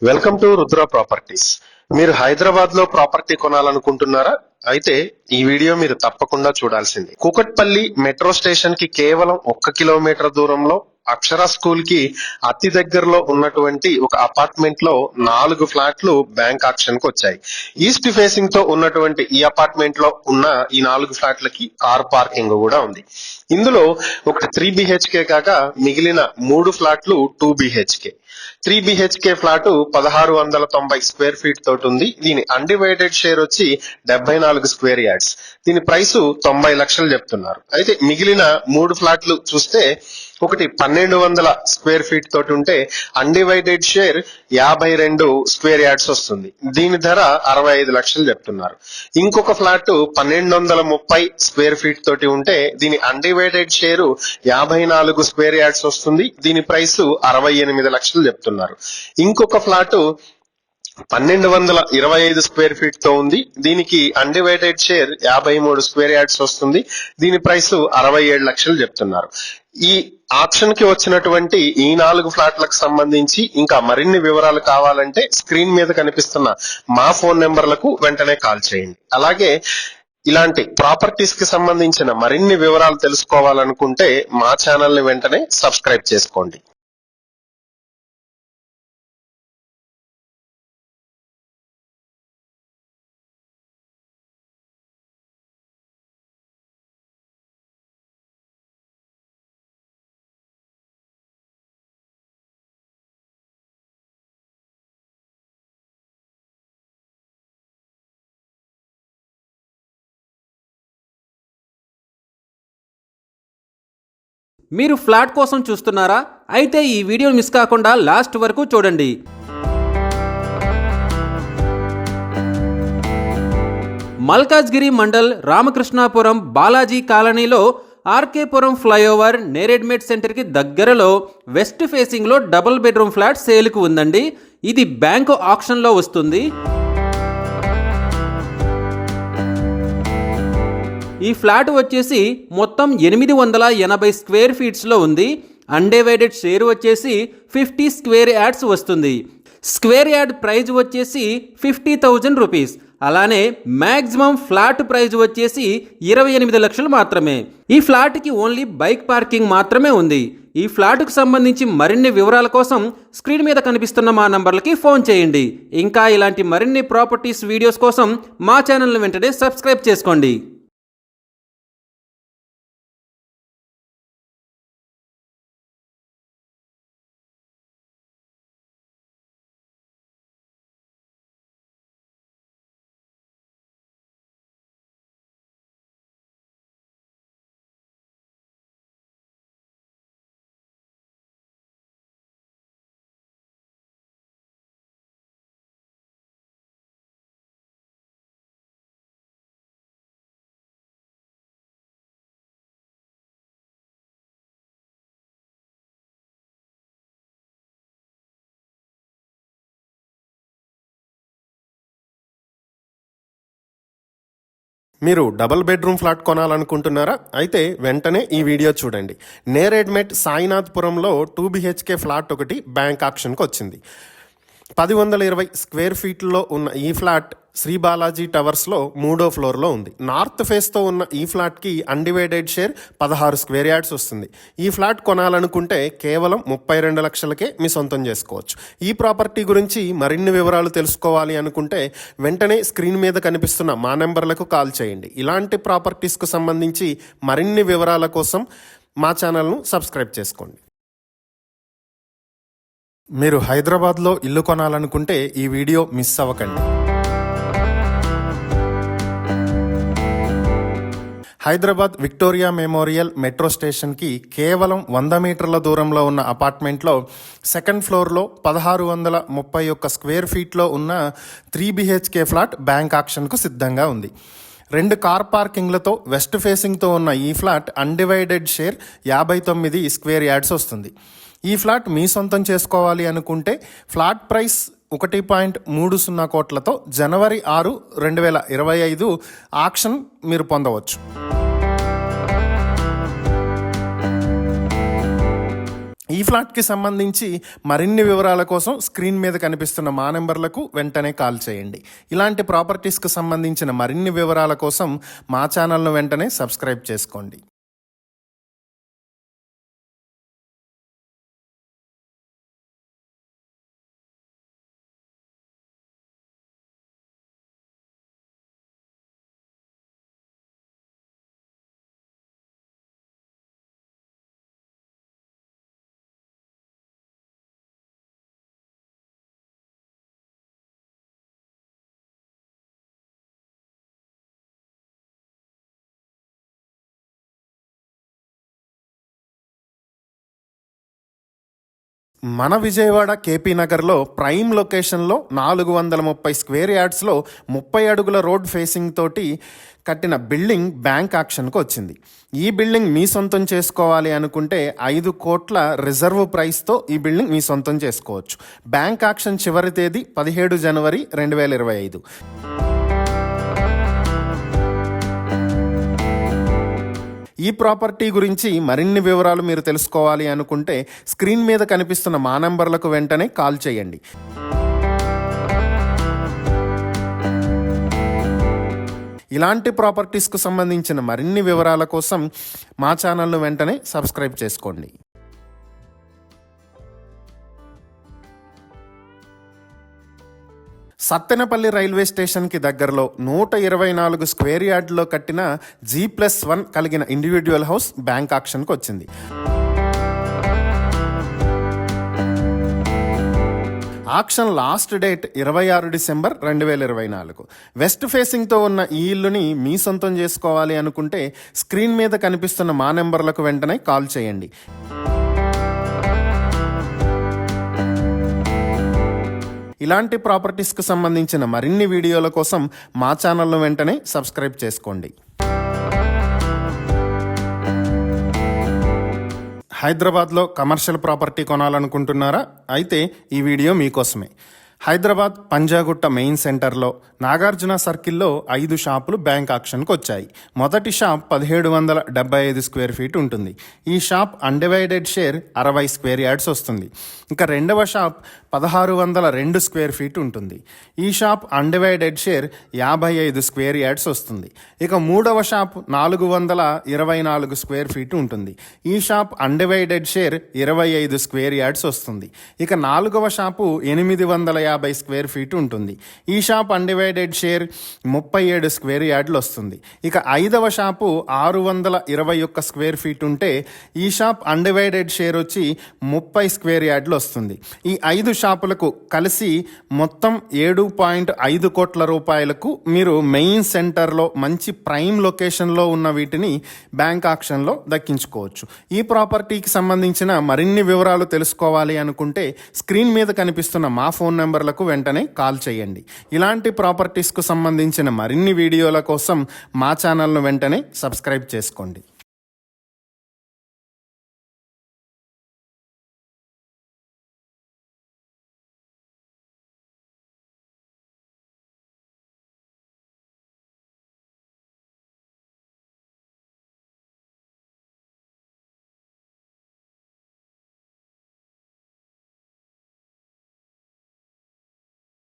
Welcome to Rudra properties. మీరు హైదరాబాద్ లో property కొనాలనుకుంటున్నారా? అయితే ఈ వీడియో మీరు తప్పకుండా చూడాల్సింది. కూకట్పల్లి మెట్రో స్టేషన్ కి కేవలం 1 కిలోమీటర్ దూరంలో అక్షర స్కూల్ కి అతి దగ్గరలో ఉన్నటువంటి ఒక అపార్ట్మెంట్ లో 4 ఫ్లాట్లు బ్యాంక్ ఆక్షన్ కు వచ్చాయి. ఈస్ట్ ఫేసింగ్ తో ఉన్నటువంటి ఈ అపార్ట్మెంట్ లో ఉన్న ఈ 4 ఫ్లాట్లకి కార్ పార్కింగ్ కూడా ఉంది. ఇందులో ఒక 3 బిహెచ్కే కాగా మిగిలిన 3 ఫ్లాట్లు 2 BHK. 3 BHK flat 1690 square feet తోటి ఉంది. దీని అన్డివైడెడ్ షేర్ వచ్చి 74 స్క్వేర్ యార్డ్స్. దీని ప్రైస్ 90 లక్షలు చెప్తున్నారు. అయితే మిగిలిన 3 ఫ్లాట్లు చూస్తే ఒకటి 1200 స్క్వేర్ ఫీట్ తోటి ఉంటే అన్డివైడెడ్ షేర్ 52 స్క్వేర్ యార్డ్స్ వస్తుంది. దీని ధర 65 లక్షలు చెప్తున్నారు. ఇంకొక ఫ్లాట్ 1230 స్క్వేర్ ఫీట్ తోటి ఉంటే దీని అన్డివైడెడ్ షేర్ 54 స్క్వేర్ యార్డ్స్ వస్తుంది. దీని ప్రైస్ 68 లక్షలు చెప్తున్నారు. ఇంకొక ఫ్లాట్ 1225 స్క్వేర్ ఫీట్ తో ఉంది. దీనికి అన్డివైడెడ్ షేర్ 53 స్క్వేర్ యార్డ్స్ వస్తుంది. దీని ప్రైస్ 67 లక్షలు చెప్తున్నారు. ఈ ఆప్షన్ కి వచ్చినటువంటి ఈ 4 ఫ్లాట్లకు సంబంధించి ఇంకా మరిన్ని వివరాలు కావాలంటే స్క్రీన్ మీద కనిపిస్తున్న మా ఫోన్ నెంబర్లకు వెంటనే కాల్ చేయండి. అలాగే ఇలాంటి ప్రాపర్టీస్ కి సంబంధించిన మరిన్ని వివరాలు తెలుసుకోవాలనుకుంటే మా ఛానల్ ని వెంటనే సబ్స్క్రైబ్ చేసుకోండి. మీరు ఫ్లాట్ కోసం చూస్తున్నారా? అయితే ఈ వీడియో మిస్ కాకుండా లాస్ట్ వరకు చూడండి. మల్కాజ్గిరి మండల్ రామకృష్ణాపురం బాలాజీ కాలనీలో ఆర్కేపురం ఫ్లైఓవర్ నేరెడ్మెట్ సెంటర్కి దగ్గరలో వెస్ట్ ఫేసింగ్లో డబుల్ బెడ్రూమ్ ఫ్లాట్ సేల్కు ఉందండి. ఇది బ్యాంకు ఆక్షన్లో వస్తుంది. ఈ ఫ్లాట్ వచ్చేసి మొత్తం 880 స్క్వేర్ ఫీట్స్లో ఉంది. అన్డివైడెడ్ షేర్ వచ్చేసి 50 స్క్వేర్ యార్డ్స్ వస్తుంది. స్క్వేర్ యార్డ్ ప్రైజ్ వచ్చేసి 50,000 రూపీస్. అలానే మ్యాక్సిమం ఫ్లాట్ ప్రైజ్ వచ్చేసి 28 లక్షలు మాత్రమే. ఈ ఫ్లాట్కి ఓన్లీ బైక్ పార్కింగ్ మాత్రమే ఉంది. ఈ ఫ్లాట్కు సంబంధించి మరిన్ని వివరాల కోసం స్క్రీన్ మీద కనిపిస్తున్న మా నంబర్లకి ఫోన్ చేయండి. ఇంకా ఇలాంటి మరిన్ని ప్రాపర్టీస్ వీడియోస్ కోసం మా ఛానల్ని వెంటనే సబ్స్క్రైబ్ చేసుకోండి. మీరు డబుల్ బెడ్రూమ్ ఫ్లాట్ కొనాలనుకుంటున్నారా? అయితే వెంటనే ఈ వీడియో చూడండి. నేరెడ్మెట్ సాయినాథ్పురంలో 2 బిహెచ్కే ఫ్లాట్ ఒకటి బ్యాంక్ ఆక్షన్కి వచ్చింది. 1020 స్క్వేర్ ఫీట్లో ఉన్న ఈ ఫ్లాట్ శ్రీ బాలాజీ టవర్స్లో 3వ ఫ్లోర్లో ఉంది. నార్త్ ఫేస్తో ఉన్న ఈ ఫ్లాట్కి అన్డివైడెడ్ షేర్ 16 స్క్వేర్ యార్డ్స్ వస్తుంది. ఈ ఫ్లాట్ కొనాలనుకుంటే కేవలం 32 లక్షలకే మీ సొంతం చేసుకోవచ్చు. ఈ ప్రాపర్టీ గురించి మరిన్ని వివరాలు తెలుసుకోవాలి అనుకుంటే వెంటనే స్క్రీన్ మీద కనిపిస్తున్న మా నెంబర్లకు కాల్ చేయండి. ఇలాంటి ప్రాపర్టీస్కు సంబంధించి మరిన్ని వివరాల కోసం మా ఛానల్ను సబ్స్క్రైబ్ చేసుకోండి. మీరు హైదరాబాద్లో ఇల్లు కొనాలనుకుంటే ఈ వీడియో మిస్ అవ్వకండి. హైదరాబాద్ విక్టోరియా మెమోరియల్ మెట్రో స్టేషన్కి కేవలం 100 మీటర్ల దూరంలో ఉన్న అపార్ట్మెంట్లో సెకండ్ ఫ్లోర్లో 1631 స్క్వేర్ ఫీట్లో ఉన్న 3 బిహెచ్కే ఫ్లాట్ బ్యాంక్ ఆక్షన్కు సిద్ధంగా ఉంది. 2 కార్ పార్కింగ్లతో వెస్ట్ ఫేసింగ్తో ఉన్న ఈ flat undivided share 59 square yards వస్తుంది. ఈ ఫ్లాట్ మీ సొంతం చేసుకోవాలి అనుకుంటే ఫ్లాట్ ప్రైస్ 1.30 కోట్లతో జనవరి 6, 2025 ఆక్షన్ మీరు పొందవచ్చు. ఈ ఫ్లాట్కి సంబంధించి మరిన్ని వివరాల కోసం స్క్రీన్ మీద కనిపిస్తున్న మా నెంబర్లకు వెంటనే కాల్ చేయండి. ఇలాంటి ప్రాపర్టీస్కి సంబంధించిన మరిన్ని వివరాల కోసం మా ఛానల్ను వెంటనే సబ్స్క్రైబ్ చేసుకోండి. మన విజయవాడ కేపీ నగర్లో ప్రైమ్ లొకేషన్లో 430 స్క్వేర్ యార్డ్స్లో 30 అడుగుల రోడ్ ఫేసింగ్ తోటి కట్టిన బిల్డింగ్ బ్యాంక్ ఆక్షన్కు వచ్చింది. ఈ బిల్డింగ్ మీ సొంతం చేసుకోవాలి అనుకుంటే 5 కోట్ల రిజర్వ్ ప్రైస్తో ఈ బిల్డింగ్ మీ సొంతం చేసుకోవచ్చు. బ్యాంక్ ఆక్షన్ చివరి తేదీ 17 జనవరి 2025. ఈ ప్రాపర్టీ గురించి మరిన్ని వివరాలు మీరు తెలుసుకోవాలి అనుకుంటే స్క్రీన్ మీద కనిపిస్తున్న మా నంబర్లకు వెంటనే కాల్ చేయండి. ఇలాంటి ప్రాపర్టీస్కు సంబంధించిన మరిన్ని వివరాల కోసం మా ఛానల్ను వెంటనే సబ్స్క్రైబ్ చేసుకోండి. సత్తెనపల్లి రైల్వే స్టేషన్కి దగ్గరలో 124 స్క్వేర్ యార్డ్లో కట్టిన G+1 కలిగిన ఇండివిడ్యువల్ హౌస్ బ్యాంక్ ఆక్షన్కి వచ్చింది. Auction last date 26 December 2024. West ఫేసింగ్తో ఉన్న ఈ ఇల్లుని మీ సొంతం చేసుకోవాలి అనుకుంటే స్క్రీన్ మీద కనిపిస్తున్న మా నెంబర్లకు వెంటనే కాల్ చేయండి. ఇలాంటి ప్రాపర్టీస్కి సంబంధించిన మరిన్ని వీడియోల కోసం మా ఛానల్ను వెంటనే సబ్స్క్రైబ్ చేసుకోండి. హైదరాబాద్లో కమర్షియల్ ప్రాపర్టీ కొనాలనుకుంటున్నారా? అయితే ఈ వీడియో మీకోసమే. హైదరాబాద్ పంజాగుట్ట మెయిన్ సెంటర్లో నాగార్జున సర్కిల్లో 5 షాపులు బ్యాంక్ ఆక్షన్కి వచ్చాయి. మొదటి షాప్ 1775 స్క్వేర్ ఫీట్ ఉంటుంది. ఈ shop undivided share 60 square yards వస్తుంది. ఇంకా రెండవ షాప్ 1602 స్క్వేర్ ఫీట్ ఉంటుంది. ఈ shop undivided share 55 square yards వస్తుంది. ఇక మూడవ షాప్ 424 స్క్వేర్ ఫీట్ ఉంటుంది. ఈ shop undivided share 25 square yards వస్తుంది. ఇక నాలుగవ షాపు 850 స్క్వేర్ ఫీట్ ఉంటుంది. ఈ షాప్ అన్డివైడెడ్ షేర్ 37 స్క్వేర్ యార్డ్లు వస్తుంది. ఇక ఐదవ షాపు 621 స్క్వేర్ ఫీట్ ఉంటే ఈ షాప్ అన్డివైడెడ్ షేర్ వచ్చి 30 స్క్వేర్ యార్డ్లు వస్తుంది. ఈ 5 షాపులకు కలిసి మొత్తం 7.5 కోట్ల రూపాయలకు మీరు మెయిన్ సెంటర్లో మంచి ప్రైమ్ లొకేషన్లో ఉన్న వీటిని బ్యాంక్ ఆక్షన్లో దక్కించుకోవచ్చు. ఈ ప్రాపర్టీకి సంబంధించిన మరిన్ని వివరాలు తెలుసుకోవాలి అనుకుంటే స్క్రీన్ మీద కనిపిస్తున్న మా ఫోన్ నెంబర్లకు వెంటనే కాల్ చేయండి. ఇలాంటి ప్రాపర్టీస్కు సంబంధించిన మరిన్ని వీడియోల కోసం మా ఛానల్ను వెంటనే సబ్స్క్రైబ్ చేసుకోండి.